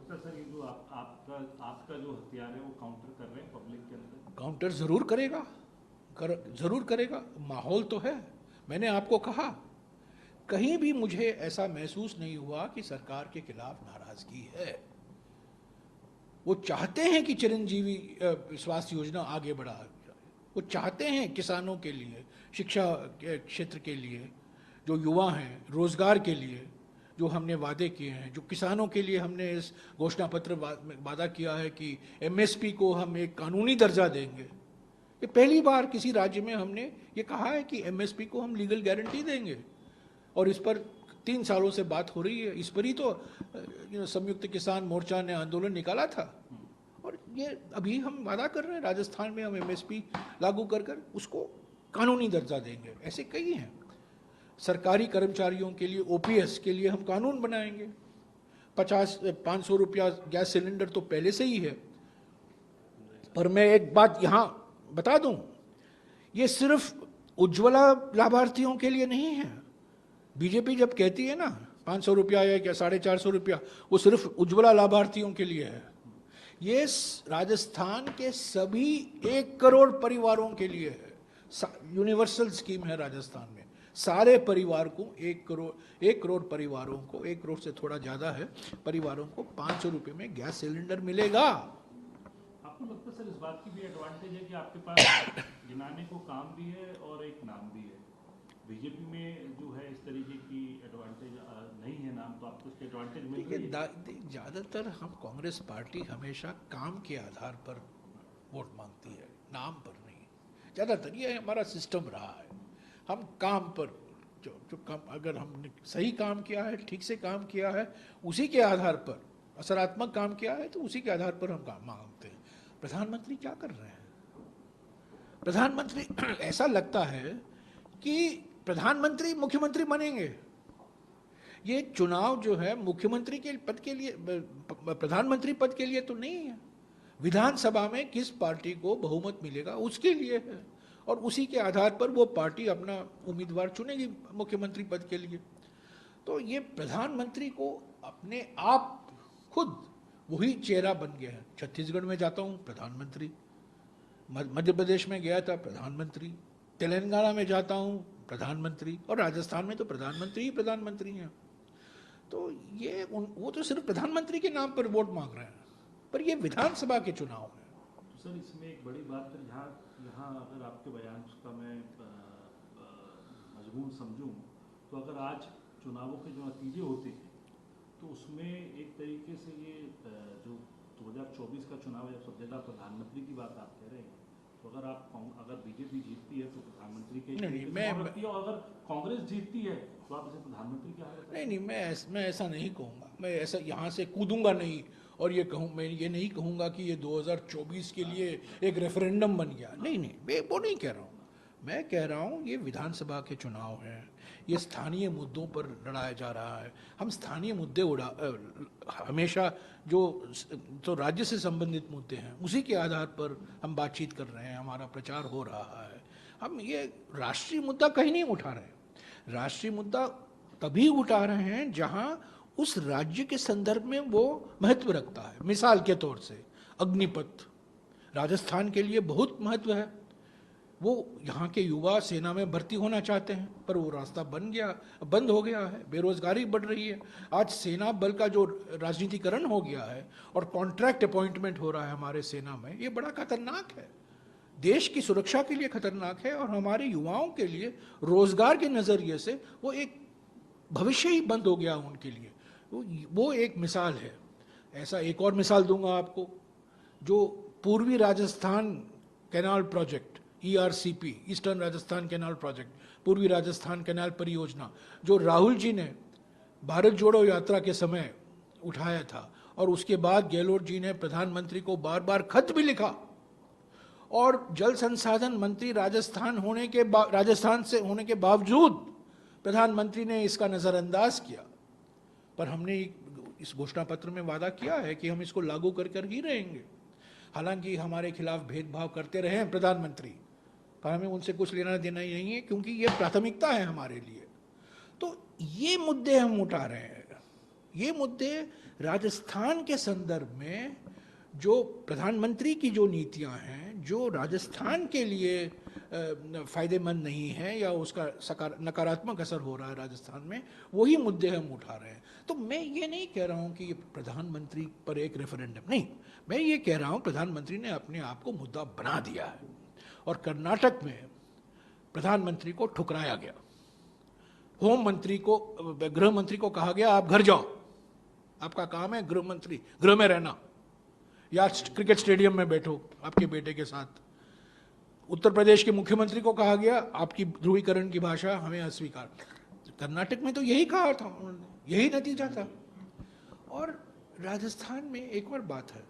लगता है सर ये जो आपका जो हथियार है वो काउंटर कर रहे हैं पब्लिक के अंदर? काउंटर जरूर करेगा, जरूर करेगा। माहौल तो है। मैंने आपको कहा, कहीं भी मुझे ऐसा महसूस नहीं हुआ कि सरकार के खिलाफ नाराजगी है। वो चाहते हैं कि चिरंजीवी स्वास्थ्य योजना आगे बढ़ा, वो चाहते हैं किसानों के लिए, शिक्षा के क्षेत्र के लिए, जो युवा हैं रोजगार के लिए जो हमने वादे किए हैं, जो किसानों के लिए हमने इस घोषणा पत्र में वादा किया है कि एमएसपी को हम एक कानूनी दर्जा देंगे। ये पहली बार किसी राज्य में हमने ये कहा है कि एमएसपी को हम लीगल गारंटी देंगे, और इस पर 3 सालों से बात हो रही है। इस पर ही तो संयुक्त किसान मोर्चा ने आंदोलन निकाला था, और ये अभी हम वादा कर रहे हैं राजस्थान में हम एमएसपी लागू कर उसको कानूनी दर्जा देंगे। ऐसे कई हैं। सरकारी कर्मचारियों के लिए ओपीएस के लिए हम कानून बनाएंगे। 500 रुपया गैस सिलेंडर तो पहले से ही है। पर मैं एक बात यहाँ बता दूं, ये सिर्फ उज्ज्वला लाभार्थियों के लिए नहीं है। बीजेपी जब कहती है ना 500 रुपया या क्या 450 रुपया, वो सिर्फ उज्ज्वला लाभार्थियों के लिए है। ये राजस्थान के सभी 1 करोड़ परिवारों के लिए है। यूनिवर्सल स्कीम है राजस्थान में। सारे परिवार को 1 करोड़ परिवारों को, 1 करोड़ से थोड़ा ज़्यादा है परिवारों को 500 रुपये में गैस सिलेंडर मिलेगा। आपको लगता है सर इस बात की भी एडवांटेज है कि आपके पास गिनाने को काम भी है और एक नाम भी है? बीजेपी में जो है इस तरीके की एडवांटेज नहीं है नाम, तो आपको उसकी एडवांटेज मिल रही है? ज़्यादातर हम कांग्रेस पार्टी हमेशा काम के आधार पर वोट मांगती है, नाम पर नहीं। ज़्यादातर ये हमारा सिस्टम रहा है। हम काम पर जो काम, अगर हमने सही काम किया है, ठीक से काम किया है, उसी के आधार पर, सकारात्मक काम किया है तो उसी के आधार पर हम काम मांगते हैं। प्रधानमंत्री क्या कर रहे हैं? प्रधानमंत्री ऐसा लगता है कि प्रधानमंत्री मुख्यमंत्री बनेंगे। ये चुनाव जो है मुख्यमंत्री के पद के लिए, प्रधानमंत्री पद के लिए तो नहीं है। विधानसभा में किस पार्टी को बहुमत मिलेगा उसके लिए है, और उसी के आधार पर वो पार्टी अपना उम्मीदवार चुनेगी मुख्यमंत्री पद के लिए। तो ये प्रधानमंत्री को अपने आप खुद वही चेहरा बन गया है। छत्तीसगढ़ में जाता हूँ प्रधानमंत्री, मध्य प्रदेश में गया था प्रधानमंत्री, तेलंगाना में जाता हूँ प्रधानमंत्री, और राजस्थान में तो प्रधानमंत्री ही प्रधानमंत्री हैं। तो ये वो तो सिर्फ प्रधानमंत्री के नाम पर वोट मांग रहे हैं, पर ये विधानसभा के चुनाव है। तो सर इसमें एक बड़ी बात है, यहाँ अगर आपके बयान का मैं मजमून समझूं, तो अगर आज चुनावों के जो नतीजे होते हैं तो उसमें एक तरीके से ये जो 2024 का चुनाव है, जब सब जगह प्रधानमंत्री की बात आप कह रहे हैं, तो अगर बीजेपी जीतती है तो प्रधानमंत्री के नहीं, और अगर कांग्रेस जीतती है तो आप इसे प्रधानमंत्री क्या है? नहीं, मैं ऐसा नहीं कहूँगा। मैं ऐसा यहाँ से कूदूंगा नहीं, और मैं ये नहीं कहूँगा कि ये 2024 के लिए एक रेफरेंडम बन गया। नहीं, मैं वो नहीं कह रहा हूँ। मैं कह रहा हूँ ये विधानसभा के चुनाव हैं, ये स्थानीय मुद्दों पर लड़ाया जा रहा है। हम स्थानीय मुद्दे हमेशा जो तो राज्य से संबंधित मुद्दे हैं उसी के आधार पर हम बातचीत कर रहे हैं, हमारा प्रचार हो रहा है। हम ये राष्ट्रीय मुद्दा कहीं नहीं उठा रहे। राष्ट्रीय मुद्दा तभी उठा रहे हैं जहां उस राज्य के संदर्भ में वो महत्व रखता है। मिसाल के तौर से अग्निपथ राजस्थान के लिए बहुत महत्व है। वो यहाँ के युवा सेना में भर्ती होना चाहते हैं, पर वो रास्ता बंद हो गया है। बेरोजगारी बढ़ रही है। आज सेना बल का जो राजनीतिकरण हो गया है और कॉन्ट्रैक्ट अपॉइंटमेंट हो रहा है हमारे सेना में, ये बड़ा खतरनाक है। देश की सुरक्षा के लिए खतरनाक है, और हमारे युवाओं के लिए रोजगार के नजरिए से वो एक भविष्य ही बंद हो गया उनके लिए। वो एक मिसाल है। ऐसा एक और मिसाल दूंगा आपको, जो पूर्वी Rajasthan canal project, ERCP, eastern Rajasthan canal project, पूर्वी राजस्थान कैनाल परियोजना, जो राहुल जी ने भारत जोड़ो यात्रा के समय उठाया था, और उसके बाद गहलोत जी ने प्रधानमंत्री को बार बार खत भी लिखा, और जल संसाधन मंत्री राजस्थान से होने के बावजूद प्रधानमंत्री ने इसका नजरअंदाज किया। पर हमने इस घोषणा पत्र में वादा किया है कि हम इसको लागू कर ही रहेंगे। हालांकि हमारे खिलाफ भेदभाव करते रहे हैं प्रधानमंत्री, पर हमें उनसे कुछ लेना देना ही नहीं है, क्योंकि ये प्राथमिकता है हमारे लिए। तो ये मुद्दे हम उठा रहे हैं, ये मुद्दे राजस्थान के संदर्भ में जो प्रधानमंत्री की जो नीतियां हैं, जो राजस्थान के लिए फायदेमंद नहीं है या उसका नकारात्मक असर हो रहा है राजस्थान में, वही मुद्दे हम उठा रहे हैं। तो मैं ये नहीं कह रहा हूं कि ये प्रधानमंत्री पर एक रेफरेंडम, नहीं, मैं ये कह रहा हूं प्रधानमंत्री ने अपने आप को मुद्दा बना दिया है और कर्नाटक में प्रधानमंत्री को ठुकराया गया। होम मंत्री को, गृह मंत्री को कहा गया आप घर जाओ, आपका काम है गृह मंत्री गृह में रहना, या क्रिकेट स्टेडियम में बैठो आपके बेटे के साथ। उत्तर प्रदेश के मुख्यमंत्री को कहा गया आपकी ध्रुवीकरण की भाषा हमें अस्वीकार। कर्नाटक में तो यही कहा था उन्होंने, यही नतीजा था। और राजस्थान में एक और बात है,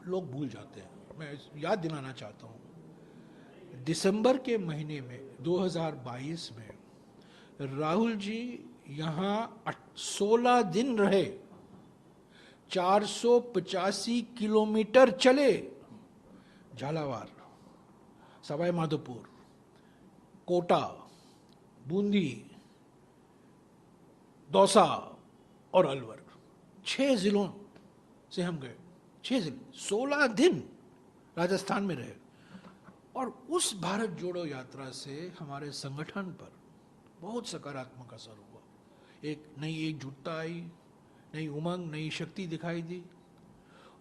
लोग भूल जाते हैं, मैं याद दिलाना चाहता हूं, दिसंबर के महीने में 2022 में राहुल जी यहां 16 दिन रहे, 485 किलोमीटर चले, झालावाड़, सवाई माधोपुर, कोटा, बूंदी, दौसा और अलवर, 6 जिलों से हम गए, 6 जिले, 16 दिन राजस्थान में रहे। और उस भारत जोड़ो यात्रा से हमारे संगठन पर बहुत सकारात्मक असर हुआ। एक नई एकजुटता आई, नई उमंग, नई शक्ति दिखाई दी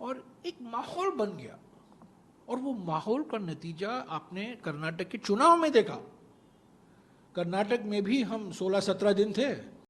और एक माहौल बन गया। और वो माहौल का नतीजा आपने कर्नाटक के चुनाव में देखा। कर्नाटक में भी हम 16-17 दिन थे,